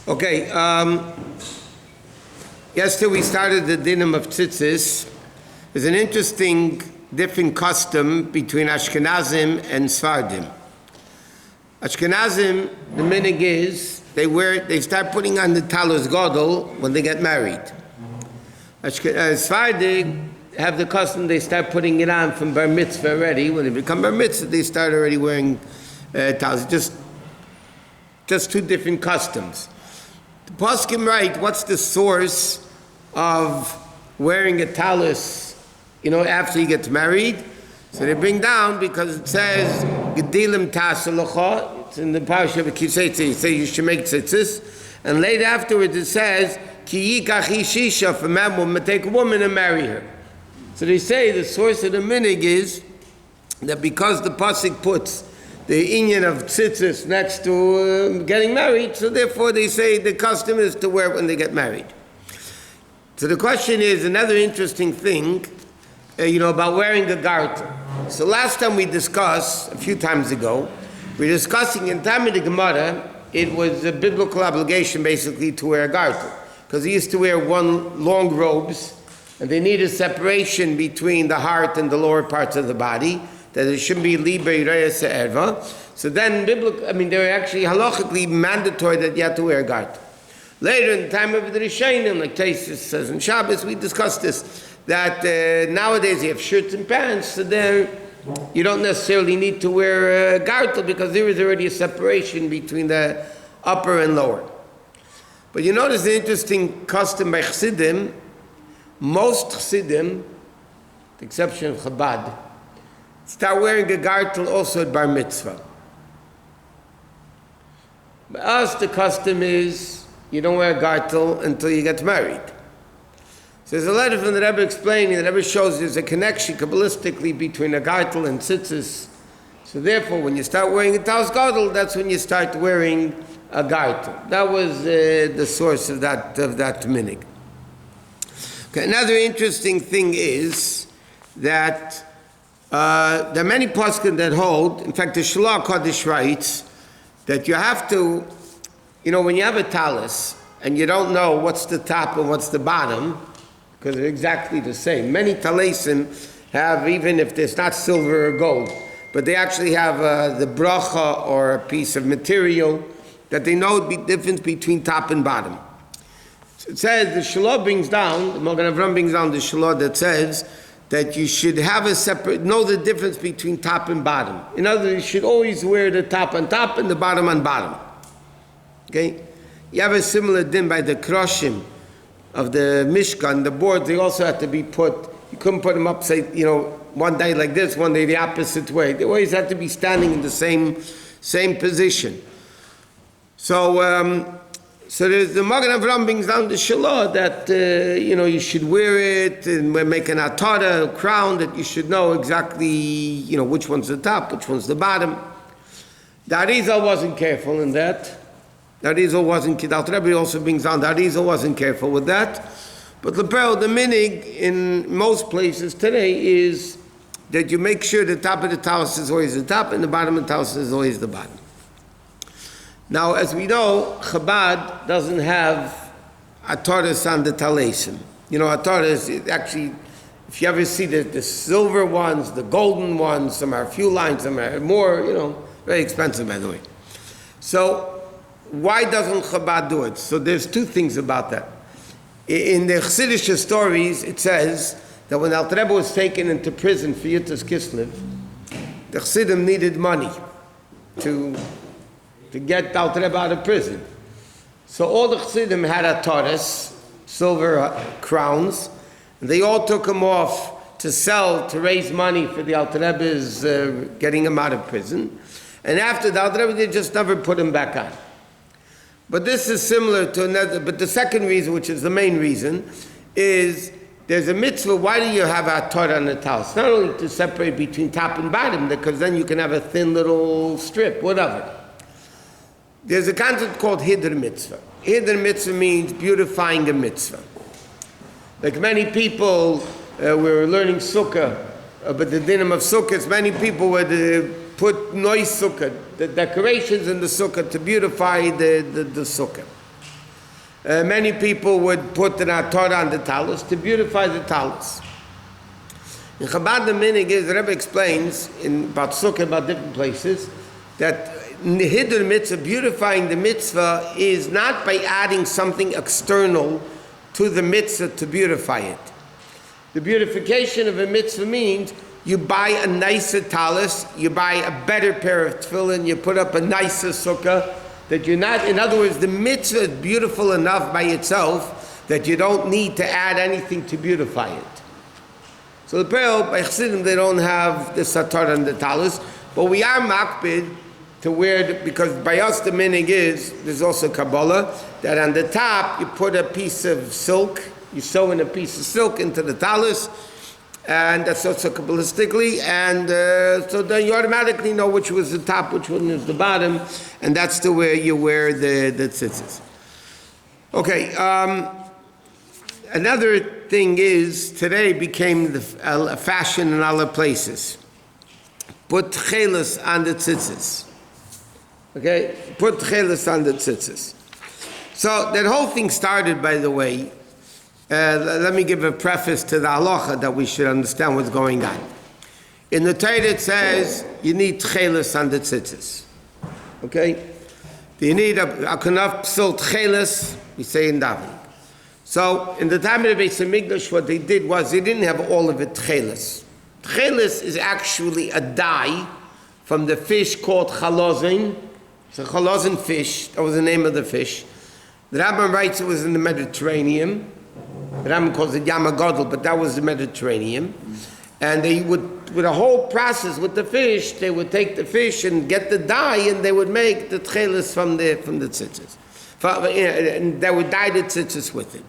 Okay, yesterday we started the dinim of tzitzis. There's an interesting different custom between Ashkenazim and Sfardim. Ashkenazim, the minig is, they start putting on the Tallis Gadol when they get married. Sfardim have the custom, they start putting it on from Bar Mitzvah already. When they become Bar Mitzvah, they start already wearing Tallis. Just two different customs. The poskim write, what's the source of wearing a tallis, after you get married? So they bring down, because it says, Gedilim tas halacha, it's in the parasha of Kiseitzi, it says you should make tzitzis, and later afterwards it says, Ki yikach ish isha, if a man will take a woman and marry her. So they say the source of the minig is that because the pasuk puts the inyan of tzitzis next to getting married, so therefore they say the custom is to wear it when they get married. So the question is, another interesting thing, about wearing the garter. So last time we discussed, a few times ago, we were discussing in time of the Gemara, it was a biblical obligation basically to wear a garter, because he used to wear one long robes, and they need a separation between the heart and the lower parts of the body, that it shouldn't be liber yireh se'erva. So then they were actually halachically mandatory that you had to wear a garter. Later in the time of the Rishonim, like Tallis says in Shabbos, we discussed this, that nowadays you have shirts and pants, so there you don't necessarily need to wear a garter because there is already a separation between the upper and lower. But you notice the interesting custom by Chassidim. Most Chassidim, with the exception of Chabad, start wearing a garter also at Bar Mitzvah. By us, the custom is you don't wear a garter until you get married. So there's a letter from the Rebbe explaining, the Rebbe shows there's a connection kabbalistically between a garter and tzitzis. So therefore, when you start wearing a tallis gadol, that's when you start wearing a garter. That was the source of that minig. Okay, another interesting thing is that there are many poskim that hold, in fact the Shalach Kodesh writes, that you have to, when you have a tallis and you don't know what's the top and what's the bottom, because they're exactly the same. Many talisim have, even if there's not silver or gold, but they actually have the bracha or a piece of material that they know the difference between top and bottom. So it says, the Shalach brings down, the Magen Avraham brings down the Shalach that says that you should have know the difference between top and bottom. In other words, you should always wear the top on top and the bottom on bottom. Okay? You have a similar din by the kroshim of the Mishkan, the boards, they also have to be put, you couldn't put them upside, one day like this, one day the opposite way. They always have to be standing in the same position. So there's the Magen Avraham brings down the Shalach that, you should wear it, and we're making a atara, a crown, that you should know exactly, which one's the top, which one's the bottom. The Arizal wasn't careful in that. The Rebbe also brings down, the Arizal wasn't careful with that. But the minig in most places today is that you make sure the top of the tallis is always the top and the bottom of the tallis is always the bottom. Now, as we know, Chabad doesn't have ataras on the talisim. Ataras, actually, if you ever see the silver ones, the golden ones, some are a few lines, some are more, very expensive, by the way. So, why doesn't Chabad do it? So there's two things about that. In the Chassidish stories, it says that when Alter Rebbe was taken into prison for Yutas Kislev, the Chassidim needed money to get Alter Rebbe out of prison. So all the Chassidim had ataras, silver crowns, and they all took them off to sell, to raise money for the Alter Rebbe's getting him out of prison. And after the Alter Rebbe, they just never put him back on. But this is similar to another, but the second reason, which is the main reason, is there's a mitzvah. Why do you have a Torah on the tallis? Not only to separate between top and bottom, because then you can have a thin little strip, whatever. There's a concept called Hidr mitzvah. Hidr mitzvah means beautifying a mitzvah. Like many people, we were learning sukkah, but the dinim of sukkahs, many people would put noise sukkah, the decorations in the sukkah to beautify the sukkah. Many people would put an atar on the tallis to beautify the tallis. In Chabad the minig is, the Rebbe explains in about Sukkah, about different places, that Hidur mitzvah, beautifying the mitzvah, is not by adding something external to the mitzvah to beautify it. The beautification of a mitzvah means you buy a nicer tallis, you buy a better pair of tefillin, you put up a nicer sukkah, that you're not, in other words, the mitzvah is beautiful enough by itself that you don't need to add anything to beautify it. So the Pearl, by Chassidim, they don't have the satar and the tallis, but we are makbid to wear, because by us the minig is, there's also Kabbalah, that on the top you put a piece of silk, you sew in a piece of silk into the tallis, and that's also Kabbalistically, and so then you automatically know which was the top, which one is the bottom, and that's the way you wear the tzitzis. Okay, another thing is, today became a fashion in other places. Put tchelis on the tzitzis. Okay, put tchelis on the tzitzis. So that whole thing started, by the way, let me give a preface to the halacha that we should understand what's going on. In the Torah it says you need tchelis on the tzitzis. Okay? You need a kanaf psil tchelis, we say in davening. So in the time of the Beis Hamikdash, what they did was they didn't have all of it tchelis. Tchelis is actually a dye from the fish called chalozin. It's a chalozin fish. That was the name of the fish. The Rambam writes it was in the Mediterranean. The Rambam calls it Yam HaGadol, but that was the Mediterranean. And they would, with a whole process with the fish, they would take the fish and get the dye, and they would make the tchelis from the tzitzis. And they would dye the tzitzis with it.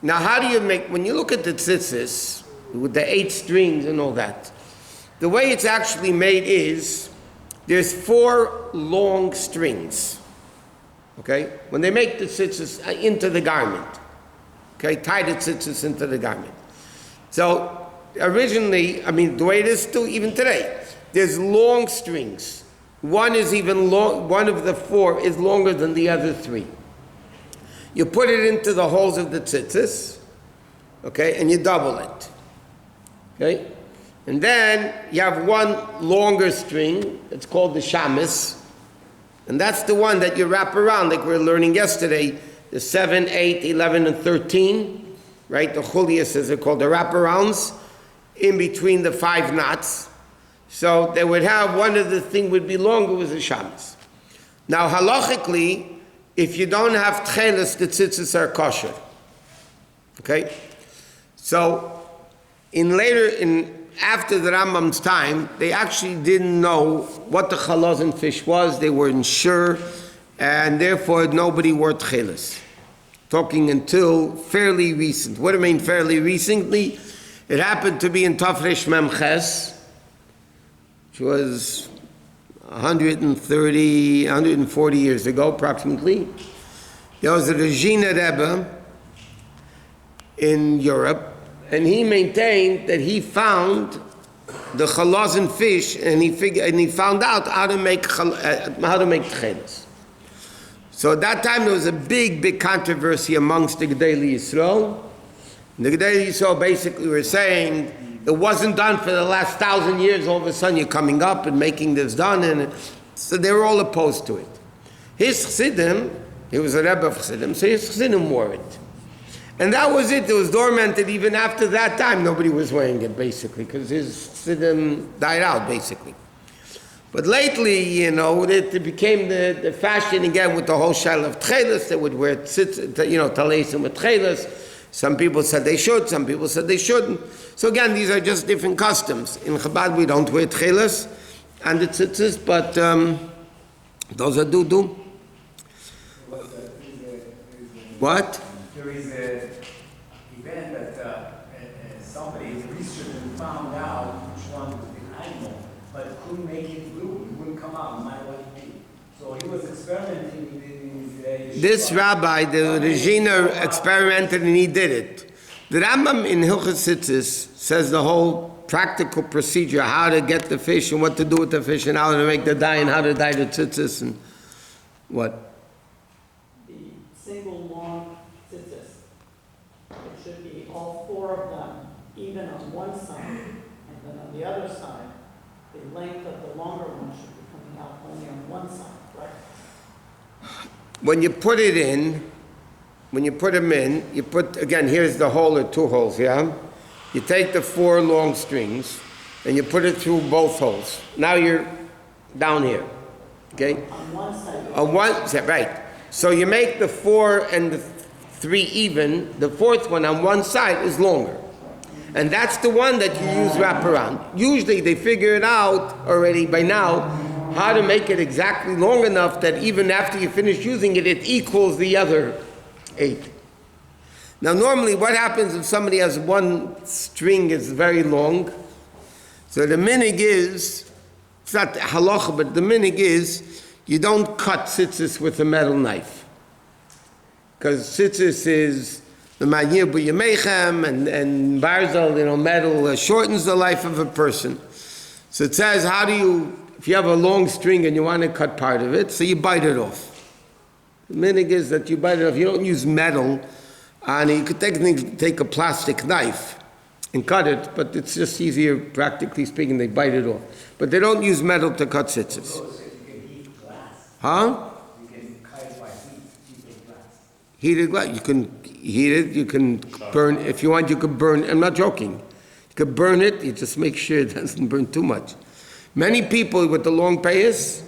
Now, how do you make, when you look at the tzitzis, with the 8 strings and all that, the way it's actually made is, there's 4 long strings, okay? When they make the tzitzis into the garment, okay, tie the tzitzis into the garment. So, originally, I mean, the way it is still, even today, there's long strings. One is even long, one of the 4 is longer than the other 3. You put it into the holes of the tzitzis, okay, and you double it, okay? And then you have one longer string, it's called the shamis, and that's the one that you wrap around, like we were learning yesterday, the 7, 8, 11, and 13, right? The chulias, as they're called, the wraparounds, in between the 5 knots. So they would have, one of the thing would be longer was the shamis. Now halachically, if you don't have tchelis, the tzitzis are kosher. Okay? So, after the Rambam's time, they actually didn't know what the chalozin fish was, they weren't sure, and therefore nobody wore tchelis. Talking until fairly recent. What do I mean fairly recently? It happened to be in Tafresh Memches, which was 140 years ago, approximately. There was a Regina Rebbe in Europe, and he maintained that he found the chalozin fish, and he found out how to make tchelis. So at that time there was a big controversy amongst the Gedolei Yisrael. The Gedolei Yisrael basically were saying it wasn't done for the last 1,000 years. All of a sudden you're coming up and making this done, and so they were all opposed to it. His Chassidim, he was a Rebbe of Chassidim, so his Chassidim wore it. And that was it. It was dormanted even after that time. Nobody was wearing it, basically, because his Chassidim died out, basically. But lately, you know, it became the fashion again with the whole shayla of tchelis. They would wear Tallis with tchelis. Some people said they should, some people said they shouldn't. So again, these are just different customs. In Chabad, we don't wear tchelis and the tzitzis, but those are do. What? There is an event that somebody researched and found out which one was the animal, but couldn't make it blue. It wouldn't come out no matter what he did. So he was experimenting with this rabbi, the Regina, experimented and he did it. The Rambam in Hilchos Tzitzis says the whole practical procedure, how to get the fish and what to do with the fish and how to make the dye and how to dye the tzitzis and what? The single long tzitzis. It should be all four of them, even on one side, and then on the other side, the length of the longer one should be coming out only on one side, right? When you put it in, when you put them in, you put, again, here's the hole or two holes, yeah? You take the four long strings and you put it through both holes. Now you're down here, okay? On one side. On one side, right. So you make the four and the three even, the fourth one on one side is longer. And that's the one that you use wraparound. Usually they figure it out already by now, how to make it exactly long enough that even after you finish using it, it equals the other 8. Now normally what happens if somebody has one string is very long? So the minig is, it's not halacha, but the minig is, you don't cut tzitzis with a metal knife. Because tzitzis is the ma'yir b'yamechem and barzel, metal shortens the life of a person. So it says, how do you, if you have a long string and you want to cut part of it, so you bite it off. The minig is that you bite it off. You don't use metal, and you could technically take a plastic knife and cut it, but it's just easier, practically speaking, they bite it off. But they don't use metal to cut tzitzis. So you can heat glass. Huh? You can cut it by heated glass. Heated glass. You can heat it, you can burn, if you want, you could burn, I'm not joking. You could burn it, you just make sure it doesn't burn too much. Many people with the long payas,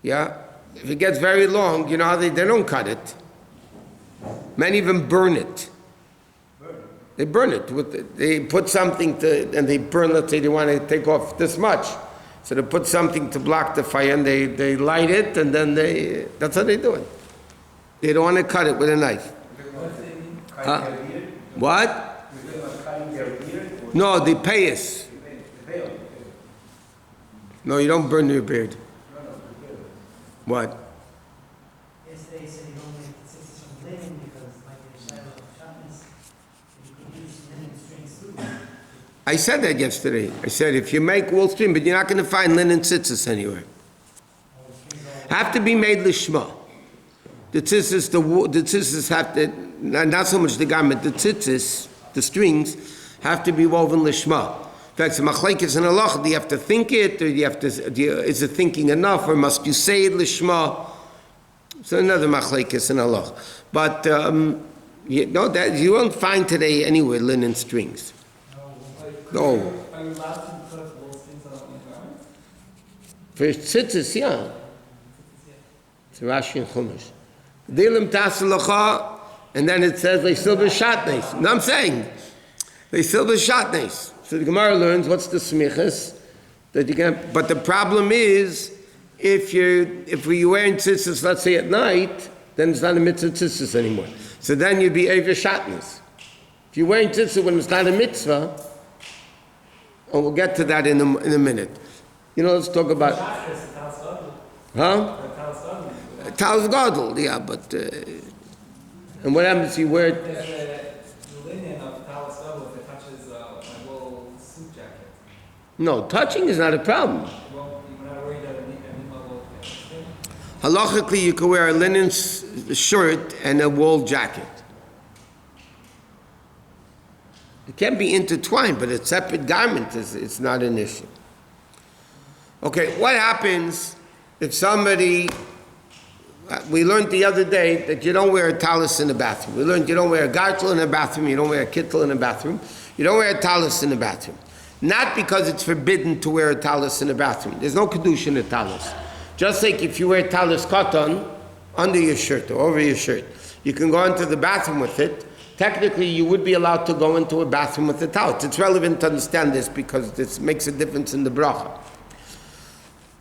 yeah, if it gets very long, you know how they don't cut it. Many of them burn it. They burn it. They put something to, and they burn, let's say they want to take off this much. So they put something to block the fire and they light it and then that's how they do it. They don't want to cut it with a knife. What? No, the payas. No, you don't burn your beard. What? Yesterday, said you don't make tzitzis from linen because, like the shadow of sharpness, you could use linen strings too. I said that yesterday. I said if you make wool string, but you're not going to find linen tzitzis anywhere. Have to be made lishma. The tzitzis have to, not so much the garment, the tzitzis, the strings, have to be woven lishma. In fact, the machlekes and halacha, do you have to think it, or is it thinking enough, or must you say it lishma? So another machlekes and halacha. But that you won't find today anywhere linen strings. No. Are you allowed to put wool strings on the garment? For tzitzis, yeah. It's Rashi and Chumash. Dilim tasalacha, and then it says they still be shatnes. No, I'm saying they still be shatnes. So the Gemara learns what's the smichas that you can. But the problem is, if you're wearing tzitzis, let's say at night, then it's not a mitzvah tzitzis anymore. So then you'd be over shatnes. If you're wearing tzitzis when it's not a mitzvah, and we'll get to that in a minute. Let's talk about. Huh? Talis gadol, yeah, but and what happens if you wear it? The linen of Tallis if it touches a wool suit jacket. No, touching is not a problem. Well, you're not worried that any wool thing? Halachically, you can wear a linen shirt and a wool jacket. It can be intertwined, but a separate garment it's not an issue. Okay, what happens if somebody? We learned the other day that you don't wear a tallis in the bathroom. We learned you don't wear a gartel in the bathroom, you don't wear a kittel in the bathroom, you don't wear a tallis in the bathroom. Not because it's forbidden to wear a tallis in the bathroom. There's no kedusha in a tallis. Just like if you wear tallis cotton under your shirt or over your shirt, you can go into the bathroom with it. Technically, you would be allowed to go into a bathroom with a tallis. It's relevant to understand this because this makes a difference in the bracha.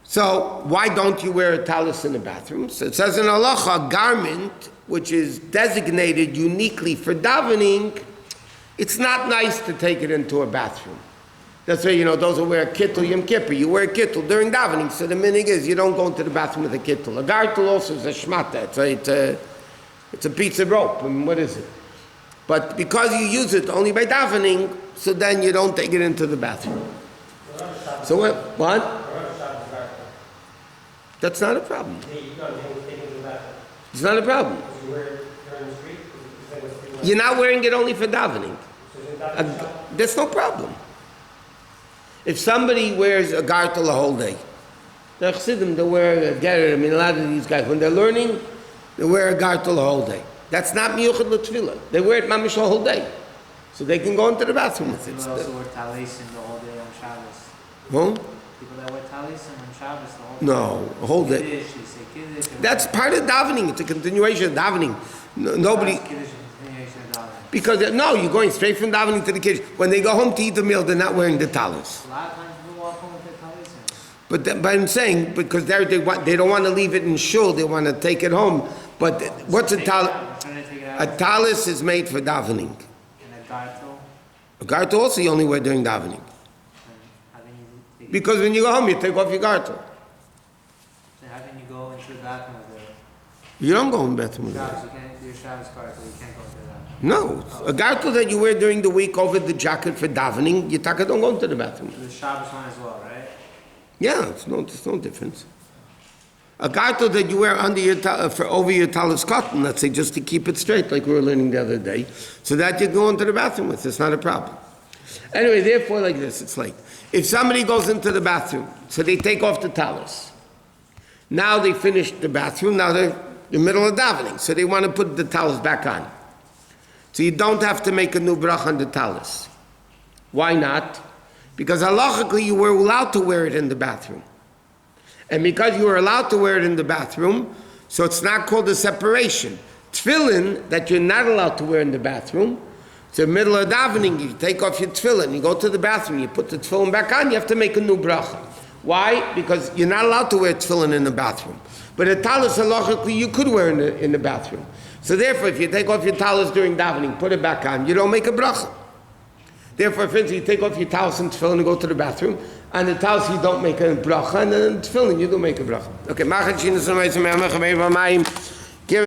So, why don't you wear a tallis in the bathroom? So it says in halacha, a garment which is designated uniquely for davening, it's not nice to take it into a bathroom. That's why, those who wear a kittel Yom Kippur, you wear a kittel during davening, so the minig is you don't go into the bathroom with a kittel. A gartel also is a shmata, it's a piece of rope, what is it? But because you use it only by davening, so then you don't take it into the bathroom. So what? That's not a problem. It's not a problem. You wear it during the street? Is that what you want? You're not wearing it only for davening. So is it davening? There's no problem. If somebody wears a gartel the whole day, the Chassidim, they wear a gerer. I mean, a lot of these guys, when they're learning, they wear a gartel the whole day. That's not miyuchad l'tefillah. They wear it mamish the whole day. So they can go into the bathroom with it. People also wear Tallis the whole day on Shabbos. Huh? People that wear Tallis on Shabbos the whole day. No, a whole day. Kiddush, you say Kiddush. That's part of davening. It's a continuation of davening. Nobody, Kiddush is a continuation of davening. because no, you're going straight from davening to the kids. When they go home to eat the meal, they're not wearing the talis. A lot of times people walk home with their Tallis in. But I'm saying, because they don't want to leave it in shul, they want to take it home. But what's a talis? I'm trying to take it out. A talis is made for davening. And a gartel. A garter also you only wear during davening. And how can you take it? Because when you go home, you take off your garter. So how can you go into the bathroom with You don't go in the bathroom the with it. Shabbos? You can't do your Shabbos gartel. You can't go into the bathroom. No, a garter that you wear during the week over the jacket for davening, you don't go into the bathroom. The Shabbos one as well, right? Yeah, there's no difference. A garter that you wear under your over your talis cotton, let's say, just to keep it straight, like we were learning the other day, so that you go into the bathroom with. It's not a problem. Anyway, therefore, like this, it's late. If somebody goes into the bathroom, so they take off the talis. Now they finished the bathroom. Now they're in the middle of davening, so they want to put the talis back on. So you don't have to make a new brach on the talis. Why not? Because halachically you were allowed to wear it in the bathroom. And because you were allowed to wear it in the bathroom, so it's not called a separation. Tefillin that you're not allowed to wear in the bathroom, it's the middle of davening, you take off your tefillin, you go to the bathroom, you put the tefillin back on, you have to make a new bracha. Why? Because you're not allowed to wear tefillin in the bathroom. But a talis halachically you could wear in the bathroom. So therefore, if you take off your talis during davening, put it back on, you don't make a bracha. Therefore, for instance, you take off your talis and tefillin and go to the bathroom, and the talis you don't make a bracha, and then tefillin you do make a bracha. Okay,